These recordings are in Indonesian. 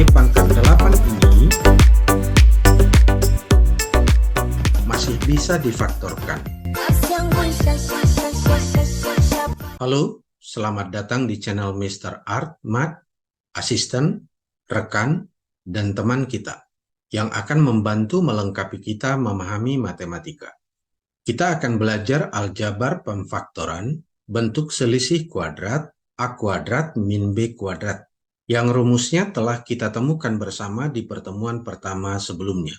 Y pangkat 8 ini masih bisa difaktorkan. Halo, selamat datang di channel Mr. Art, Math, asisten, rekan, dan teman kita yang akan membantu melengkapi kita memahami matematika. Kita akan belajar aljabar pemfaktoran, bentuk selisih kuadrat, A kuadrat min B kuadrat, yang rumusnya telah kita temukan bersama di pertemuan pertama sebelumnya.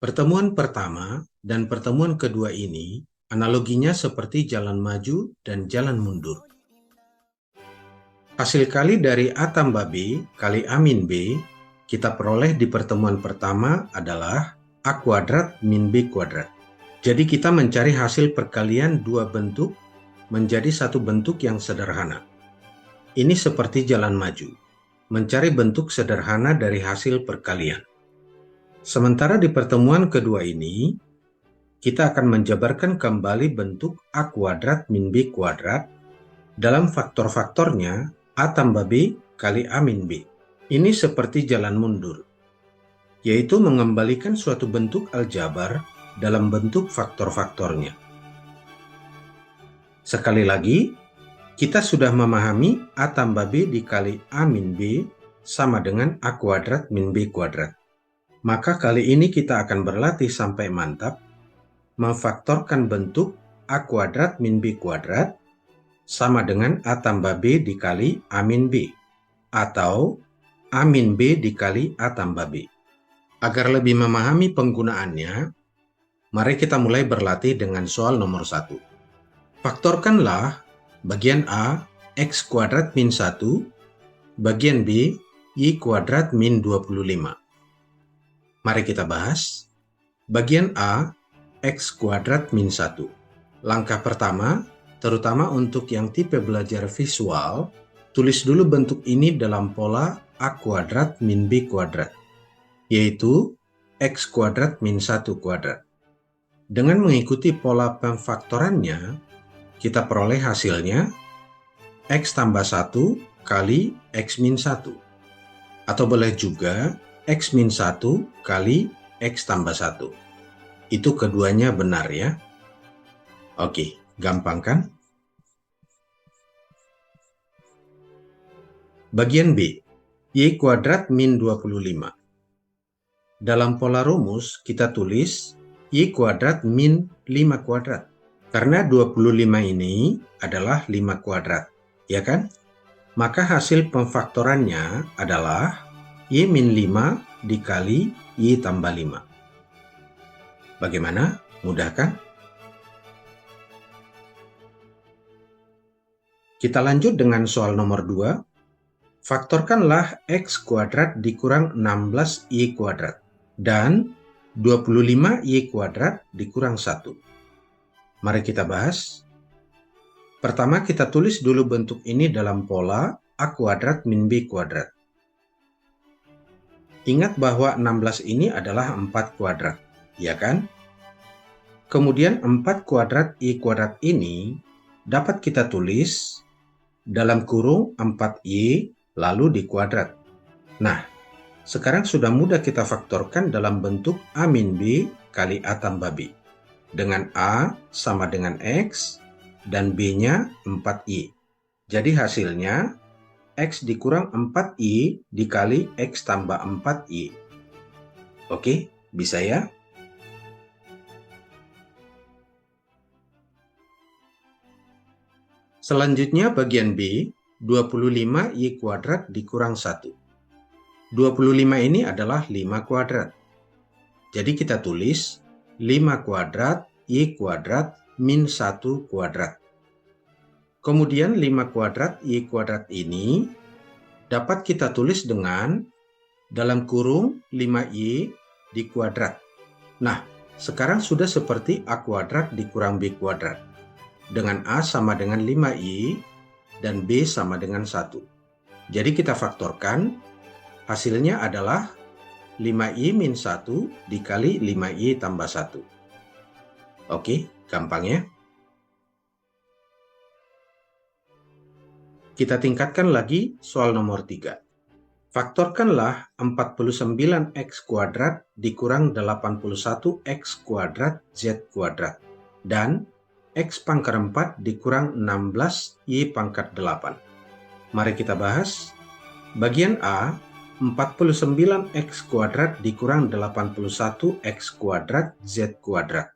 Pertemuan pertama dan pertemuan kedua ini analoginya seperti jalan maju dan jalan mundur. Hasil kali dari A tambah B kali A min B kita peroleh di pertemuan pertama adalah A kuadrat min B kuadrat. Jadi kita mencari hasil perkalian dua bentuk menjadi satu bentuk yang sederhana. Ini seperti jalan maju, mencari bentuk sederhana dari hasil perkalian. Sementara di pertemuan kedua ini, kita akan menjabarkan kembali bentuk A kuadrat min B kuadrat dalam faktor-faktornya A tambah B kali A min B. Ini seperti jalan mundur, yaitu mengembalikan suatu bentuk aljabar dalam bentuk faktor-faktornya. Sekali lagi, kita sudah memahami A tambah B dikali A min B sama dengan A kuadrat min B kuadrat. Maka kali ini kita akan berlatih sampai mantap memfaktorkan bentuk A kuadrat min B kuadrat sama dengan A tambah B dikali A min B atau A min B dikali A tambah B. Agar lebih memahami penggunaannya, mari kita mulai berlatih dengan soal nomor 1. Faktorkanlah bagian A X kuadrat min 1, bagian B Y kuadrat min 25. Mari kita bahas. Bagian A, X kuadrat min 1. Langkah pertama, terutama untuk yang tipe belajar visual, tulis dulu bentuk ini dalam pola A kuadrat min B kuadrat, yaitu X kuadrat min 1 kuadrat. Dengan mengikuti pola pemfaktorannya, kita peroleh hasilnya X tambah 1 kali X min 1. Atau boleh juga X min 1 kali X tambah 1. Itu keduanya benar ya. Oke, gampang kan? Bagian B, Y kuadrat min 25. Dalam pola rumus kita tulis Y kuadrat min 5 kuadrat. Karena 25 ini adalah 5 kuadrat, ya kan? Maka hasil pemfaktorannya adalah Y min 5 dikali Y tambah 5. Bagaimana? Mudah kan? Kita lanjut dengan soal nomor 2. Faktorkanlah X kuadrat dikurang 16Y kuadrat dan 25Y kuadrat dikurang 1. Mari kita bahas. Pertama kita tulis dulu bentuk ini dalam pola A kuadrat min B kuadrat. Ingat bahwa 16 ini adalah 4 kuadrat, ya kan? Kemudian 4 kuadrat Y kuadrat ini dapat kita tulis dalam kurung 4Y lalu dikuadrat. Nah, sekarang sudah mudah kita faktorkan dalam bentuk A min B kali A tambah B. Dengan A sama dengan X dan B-nya 4Y. Jadi hasilnya X dikurang 4Y dikali X tambah 4Y. Oke, bisa ya? Selanjutnya bagian B, 25Y kuadrat dikurang 1. 25 ini adalah 5 kuadrat. Jadi kita tulis 5 kuadrat Y kuadrat min 1 kuadrat. Kemudian 5 kuadrat Y kuadrat ini dapat kita tulis dengan dalam kurung 5Y dikuadrat. Nah, sekarang sudah seperti A kuadrat dikurang B kuadrat. Dengan A sama dengan 5Y dan B sama dengan 1. Jadi kita faktorkan, hasilnya adalah 5Y min 1 dikali 5Y tambah 1. Oke, gampang ya? Kita tingkatkan lagi soal nomor 3. Faktorkanlah 49x kuadrat dikurang 81x kuadrat Z kuadrat dan x pangkat 4 dikurang 16y pangkat 8. Mari kita bahas. Bagian A, 49x kuadrat dikurang 81x kuadrat Z kuadrat.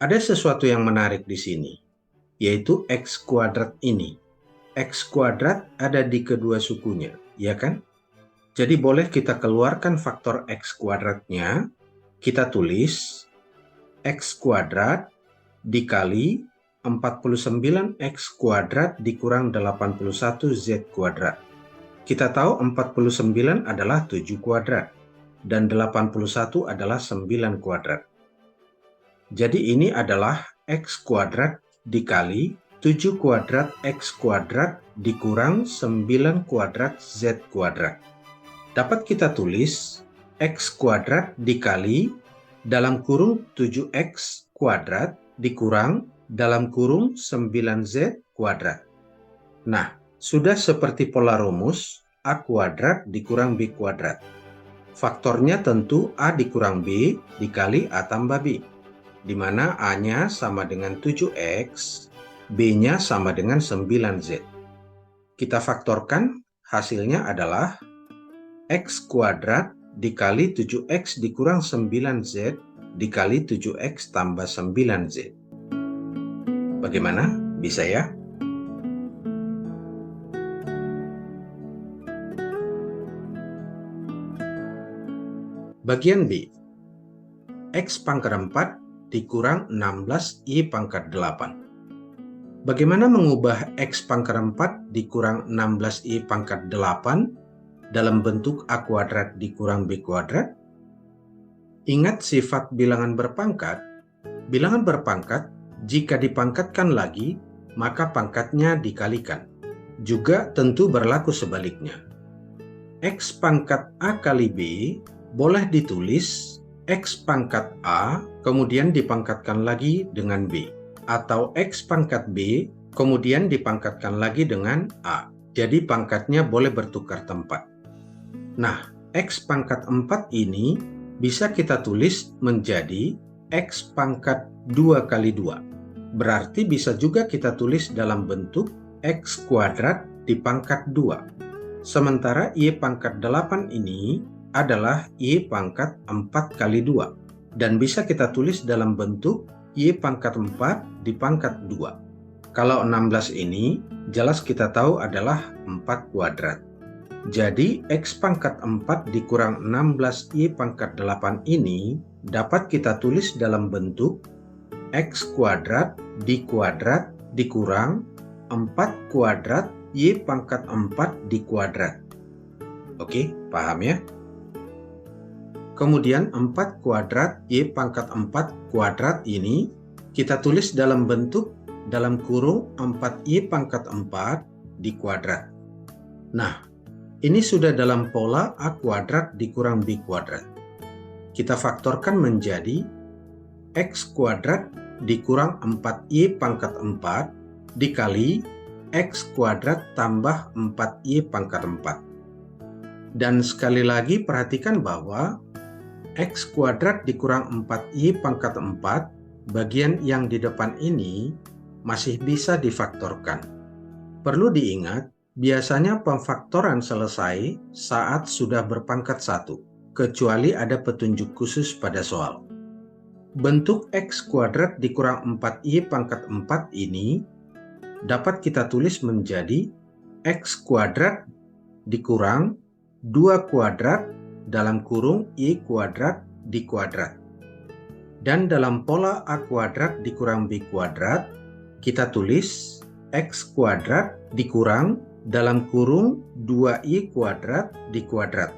Ada sesuatu yang menarik di sini, yaitu x kuadrat ini. X kuadrat ada di kedua sukunya, ya kan? Jadi boleh kita keluarkan faktor x kuadratnya, kita tulis x kuadrat dikali 49x kuadrat dikurang 81z kuadrat. Kita tahu 49 adalah 7 kuadrat, dan 81 adalah 9 kuadrat. Jadi ini adalah x kuadrat dikali 7 kuadrat x kuadrat dikurang 9 kuadrat z kuadrat. Dapat kita tulis x kuadrat dikali dalam kurung 7x kuadrat dikurang dalam kurung 9z kuadrat. Nah, sudah seperti pola rumus a kuadrat dikurang b kuadrat. Faktornya tentu a dikurang b dikali a tambah b, di mana a-nya sama dengan 7x, b-nya sama dengan 9z. Kita faktorkan, hasilnya adalah x kuadrat dikali 7x dikurang 9z dikali 7x tambah 9z. Bagaimana? Bisa ya? Bagian B, x pangkat 4 dikurang 16y pangkat 8. Bagaimana mengubah x pangkat 4 dikurang 16y pangkat 8 dalam bentuk a kuadrat dikurang b kuadrat? Ingat sifat bilangan berpangkat. Bilangan berpangkat, jika dipangkatkan lagi, maka pangkatnya dikalikan. Juga tentu berlaku sebaliknya. X pangkat a kali b boleh ditulis x pangkat a kemudian dipangkatkan lagi dengan b, atau x pangkat b kemudian dipangkatkan lagi dengan a. Jadi pangkatnya boleh bertukar tempat. Nah, x pangkat 4 ini bisa kita tulis menjadi x pangkat 2 kali 2. Berarti bisa juga kita tulis dalam bentuk x kuadrat dipangkat 2. Sementara y pangkat 8 ini adalah y pangkat 4 kali 2. Dan bisa kita tulis dalam bentuk y pangkat 4 dipangkat 2. Kalau 16 ini jelas kita tahu adalah 4 kuadrat. Jadi x pangkat 4 dikurang 16y pangkat 8 ini dapat kita tulis dalam bentuk x kuadrat dikurang 4 kuadrat y pangkat 4 dikuadrat. Oke, paham ya? Kemudian 4 kuadrat y pangkat 4 kuadrat ini kita tulis dalam bentuk dalam kurung 4y pangkat 4 dikuadrat. Nah, ini sudah dalam pola a kuadrat dikurang b kuadrat. Kita faktorkan menjadi x kuadrat dikurang 4y pangkat 4 dikali x kuadrat tambah 4y pangkat 4. Dan sekali lagi perhatikan bahwa x kuadrat dikurang 4y pangkat 4 bagian yang di depan ini masih bisa difaktorkan. Perlu diingat, biasanya pemfaktoran selesai saat sudah berpangkat 1, kecuali ada petunjuk khusus pada soal. Bentuk x kuadrat dikurang 4y pangkat 4 ini dapat kita tulis menjadi x kuadrat dikurang 2 kuadrat dalam kurung y kuadrat dikuadrat. Dan dalam pola a kuadrat dikurang b kuadrat, kita tulis x kuadrat dikurang dalam kurung 2y kuadrat dikuadrat.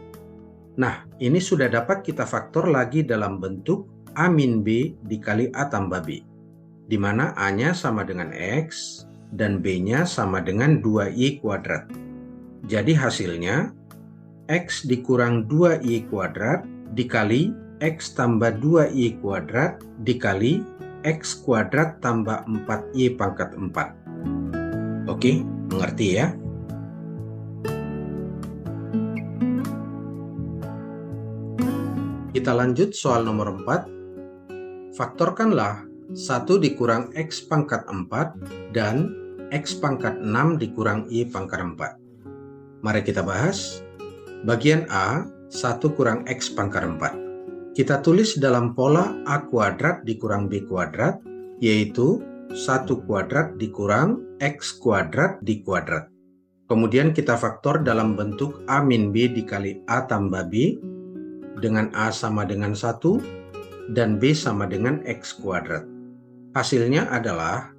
Nah, ini sudah dapat kita faktor lagi dalam bentuk a min b dikali a tambah b, di mana a-nya sama dengan x dan b-nya sama dengan 2y kuadrat. Jadi hasilnya x dikurang 2y kuadrat dikali x tambah 2y kuadrat dikali x kuadrat tambah 4y pangkat 4. Oke, mengerti ya? Kita lanjut soal nomor 4. Faktorkanlah 1 dikurang X pangkat 4 dan X pangkat 6 dikurang Y pangkat 4. Mari kita bahas. Bagian A, 1 kurang X pangkat 4. Kita tulis dalam pola A kuadrat dikurang B kuadrat, yaitu 1 kuadrat dikurang X kuadrat di kuadrat. Kemudian kita faktor dalam bentuk A min B dikali A tambah B, dengan A sama dengan 1 dan B sama dengan X kuadrat. Hasilnya adalah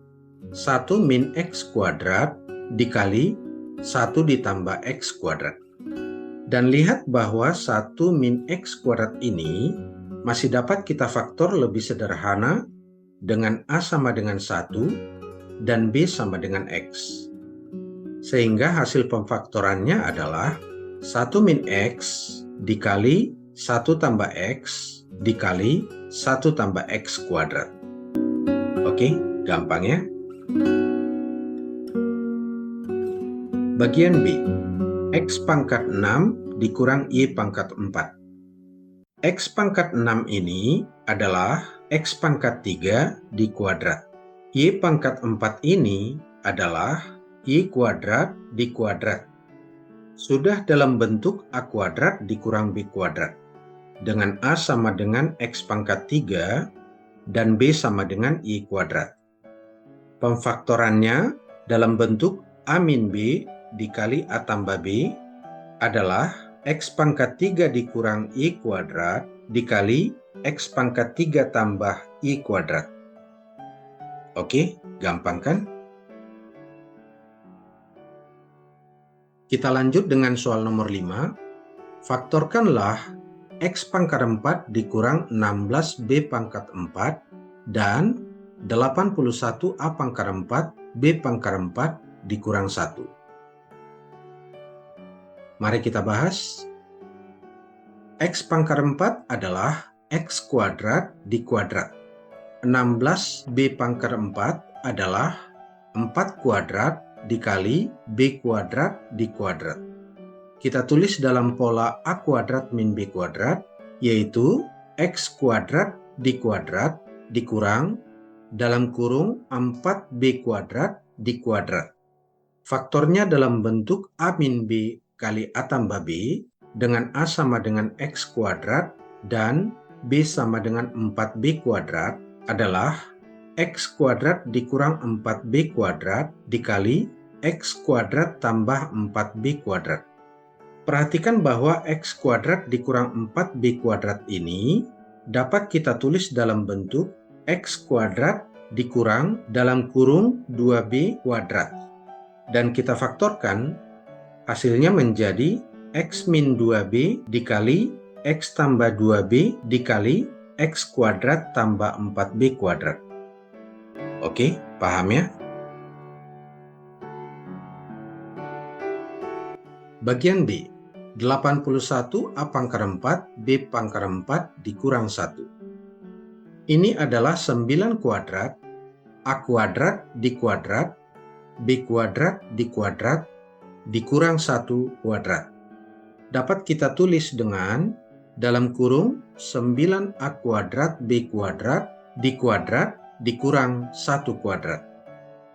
1 min X kuadrat dikali 1 ditambah X kuadrat. Dan lihat bahwa 1 min X kuadrat ini masih dapat kita faktor lebih sederhana dengan A sama dengan 1 dan B sama dengan X. Sehingga hasil pemfaktorannya adalah 1 min X dikali 1 tambah X dikali 1 tambah X kuadrat. Oke, gampang ya. Bagian B, X pangkat 6 dikurang Y pangkat 4. X pangkat 6 ini adalah X pangkat 3 di kuadrat. Y pangkat 4 ini adalah Y kuadrat di kuadrat. Sudah dalam bentuk A kuadrat dikurang B kuadrat, dengan A sama dengan X pangkat 3 dan B sama dengan Y kuadrat. Pemfaktorannya dalam bentuk A min B dikali A tambah B adalah X pangkat 3 dikurang Y kuadrat dikali X pangkat 3 tambah Y kuadrat. Oke, gampang kan? Kita lanjut dengan soal nomor 5. Faktorkanlah X pangkat 4 dikurang 16B pangkat 4 dan 81 A pangkat 4 B pangkat 4 dikurang 1. Mari kita bahas. X pangkat 4 adalah X kuadrat di kuadrat. 16B pangkat 4 adalah 4 kuadrat dikali B kuadrat di kuadrat. Kita tulis dalam pola A kuadrat min B kuadrat, yaitu X kuadrat di kuadrat dikurang dalam kurung 4B kuadrat di kuadrat. Faktornya dalam bentuk A min B kali A tambah B, dengan A sama dengan X kuadrat dan B sama dengan 4B kuadrat adalah X kuadrat dikurang 4B kuadrat dikali X kuadrat tambah 4B kuadrat. Perhatikan bahwa X kuadrat dikurang 4B kuadrat ini dapat kita tulis dalam bentuk X kuadrat dikurang dalam kurung 2B kuadrat. Dan kita faktorkan, hasilnya menjadi X min 2B dikali X tambah 2B dikali X kuadrat tambah 4B kuadrat. Oke, paham ya? Bagian B, 81 A pangkat 4 B pangkat 4 dikurang 1. Ini adalah 9 kuadrat A kuadrat di kuadrat B kuadrat di kuadrat dikurang 1 kuadrat. Dapat kita tulis dengan dalam kurung 9A kuadrat B kuadrat di kuadrat dikurang 1 kuadrat.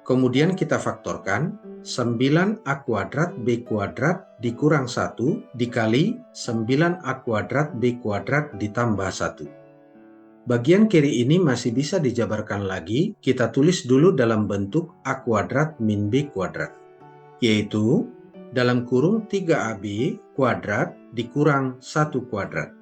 Kemudian kita faktorkan 9A kuadrat B kuadrat dikurang 1 dikali 9A kuadrat B kuadrat ditambah 1. Bagian kiri ini masih bisa dijabarkan lagi, kita tulis dulu dalam bentuk A kuadrat min B kuadrat, yaitu dalam kurung 3AB kuadrat dikurang 1 kuadrat.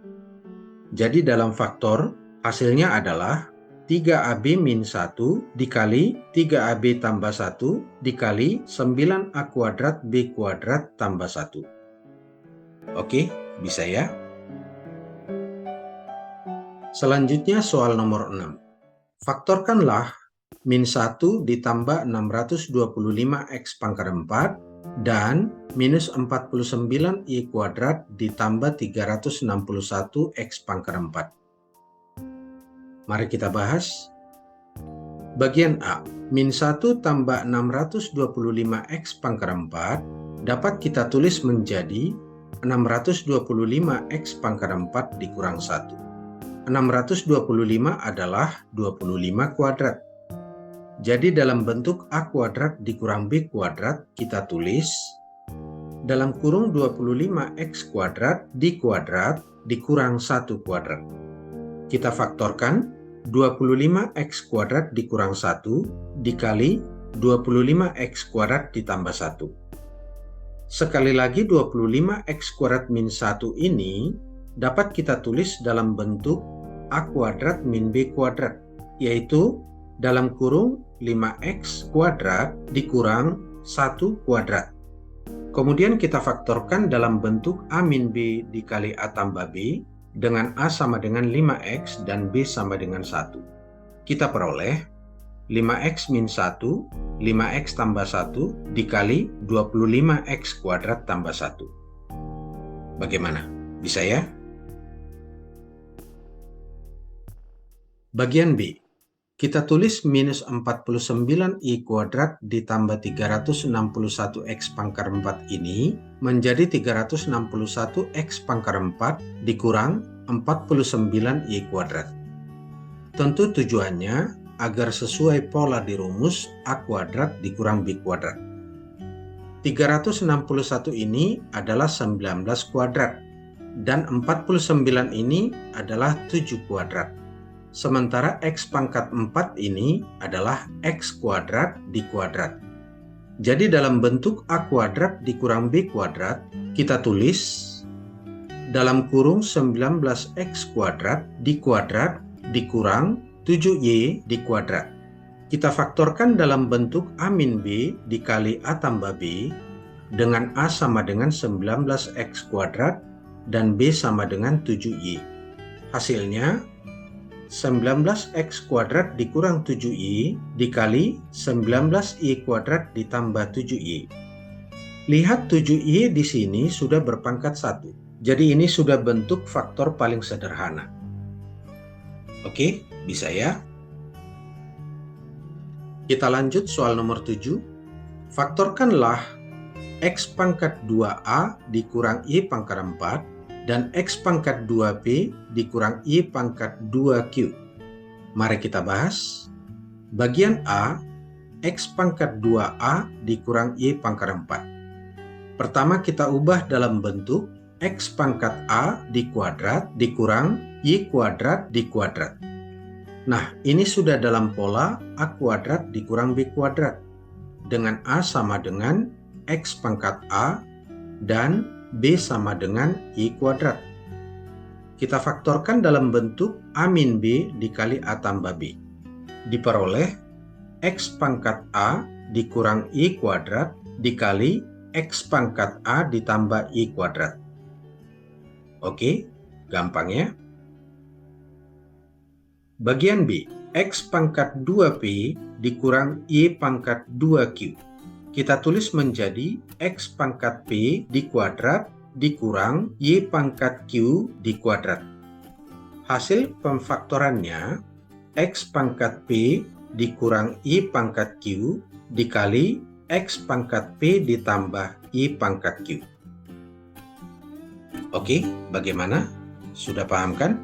Jadi dalam faktor hasilnya adalah 3AB min 1 dikali 3AB tambah 1 dikali 9A kuadrat B kuadrat tambah 1. Oke, bisa ya? Selanjutnya soal nomor 6. Faktorkanlah min 1 ditambah 625X pangkat 4 dan minus 49 Y kuadrat ditambah 361X pangkat 4. Mari kita bahas. Bagian A, min 1 tambah 625X pangkat 4 dapat kita tulis menjadi 625X pangkat 4 dikurang 1. 625 adalah 25 kuadrat. Jadi dalam bentuk A kuadrat dikurang B kuadrat, kita tulis dalam kurung 25x kuadrat dikurang 1 kuadrat. Kita faktorkan 25x kuadrat dikurang 1 dikali 25x kuadrat ditambah 1. Sekali lagi 25x kuadrat min 1 ini dapat kita tulis dalam bentuk A kuadrat min B kuadrat, yaitu dalam kurung 5x kuadrat dikurang 1 kuadrat. Kemudian kita faktorkan dalam bentuk A min B dikali A tambah B dengan A sama dengan 5x dan B sama dengan 1. Kita peroleh 5x min 1, 5x tambah 1 dikali 25x kuadrat tambah 1. Bagaimana? Bisa ya? Bagian B. Kita tulis minus 49i kuadrat ditambah 361x pangkar 4 ini menjadi 361x pangkar 4 dikurang 49i kuadrat. Tentu tujuannya agar sesuai pola di rumus A kuadrat dikurang B kuadrat. 361 ini adalah 19 kuadrat dan 49 ini adalah 7 kuadrat. Sementara x pangkat 4 ini adalah x kuadrat dikuadrat. Jadi dalam bentuk A kuadrat dikurang B kuadrat, kita tulis dalam kurung 19x kuadrat dikuadrat dikurang 7y dikuadrat. Kita faktorkan dalam bentuk A min B dikali A tambah B dengan A sama dengan 19x kuadrat dan B sama dengan 7y. Hasilnya 19x kuadrat dikurang 7y dikali 19y kuadrat ditambah 7y. Lihat 7y di sini sudah berpangkat 1. Jadi ini sudah bentuk faktor paling sederhana. Oke, bisa ya? Kita lanjut soal nomor 7. Faktorkanlah x pangkat 2a dikurang y pangkat 4 dan x pangkat 2b dikurang y pangkat 2q. Mari kita bahas. Bagian A, x pangkat 2a dikurang y pangkat 4. Pertama kita ubah dalam bentuk x pangkat a dikuadrat dikurang y kuadrat dikuadrat. Nah, ini sudah dalam pola A kuadrat dikurang B kuadrat dengan A sama dengan x pangkat A dan B sama dengan Y kuadrat. Kita faktorkan dalam bentuk A min B dikali A tambah B. Diperoleh x pangkat A dikurang Y kuadrat dikali x pangkat A ditambah Y kuadrat. Oke, gampang ya. Bagian B, x pangkat 2P dikurang Y pangkat 2Q. Kita tulis menjadi x pangkat P dikuadrat dikurang Y pangkat Q dikuadrat. Hasil pemfaktorannya, x pangkat P dikurang Y pangkat Q dikali x pangkat P ditambah Y pangkat Q. Oke, bagaimana? Sudah paham kan?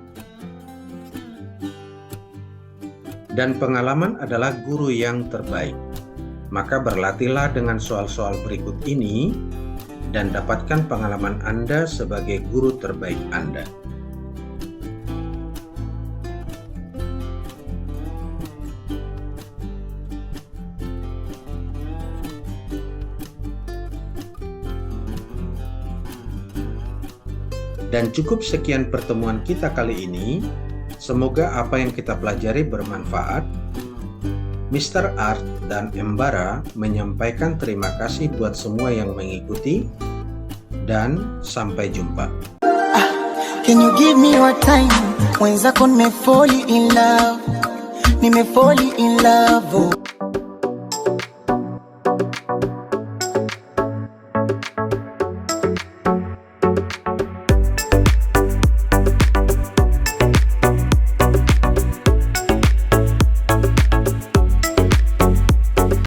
Dan pengalaman adalah guru yang terbaik. Maka berlatihlah dengan soal-soal berikut ini dan dapatkan pengalaman Anda sebagai guru terbaik Anda. Dan cukup sekian pertemuan kita kali ini. Semoga apa yang kita pelajari bermanfaat. Mr. Art dan Embara menyampaikan terima kasih buat semua yang mengikuti dan sampai jumpa. Can you give me your time? Wenzako nimefall in love, oh.